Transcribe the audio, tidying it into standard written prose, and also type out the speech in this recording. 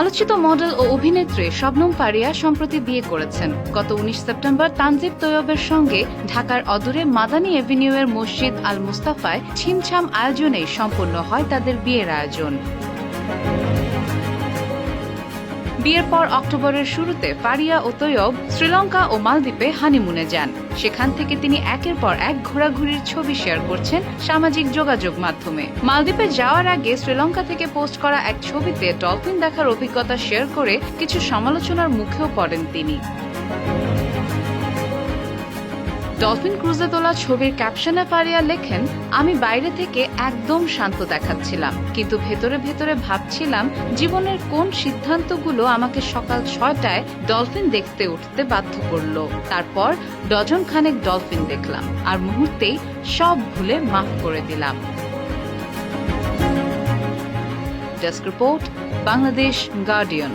আলোচিত মডেল ও অভিনেত্রী শবনম ফারিয়া সম্প্রতি বিয়ে করেছেন। গত ১৯ সেপ্টেম্বর তানজিব তৈয়বের সঙ্গে ঢাকার অদূরে মাদানী এভিনিউয়ের মসজিদ আল মুস্তাফায় ছিমছাম আয়োজনেই সম্পন্ন হয় তাদের বিয়ের আয়োজন। বিয়ের পর অক্টোবরের শুরুতে ফারিয়া ও তৈয়ব শ্রীলঙ্কা ও মালদ্বীপে হানিমুনে যান। সেখান থেকে তিনি একের পর এক ঘোরাঘুরির ছবি শেয়ার করছেন সামাজিক যোগাযোগ মাধ্যমে। মালদ্বীপে যাওয়ার আগে শ্রীলঙ্কা থেকে পোস্ট করা এক ছবিতে ডলফিন দেখার অভিজ্ঞতা শেয়ার করে কিছু সমালোচনার মুখেও পড়েন তিনি। ডলফিন ক্রুজে তোলা ছবির ক্যাপশনে ফারিয়া লেখেন, আমি বাইরে থেকে একদম শান্ত দেখাচ্ছিলাম, কিন্তু ভেতরে ভেতরে ভাবছিলাম জীবনের কোন সিদ্ধান্তগুলো আমাকে সকাল ৬টায় ডলফিন দেখতে উঠতে বাধ্য করলো। তারপর ডজন খানেক ডলফিন দেখলাম আর মুহূর্তেই সব ভুলে মাফ করে দিলাম। Desk report, Bangladesh guardian.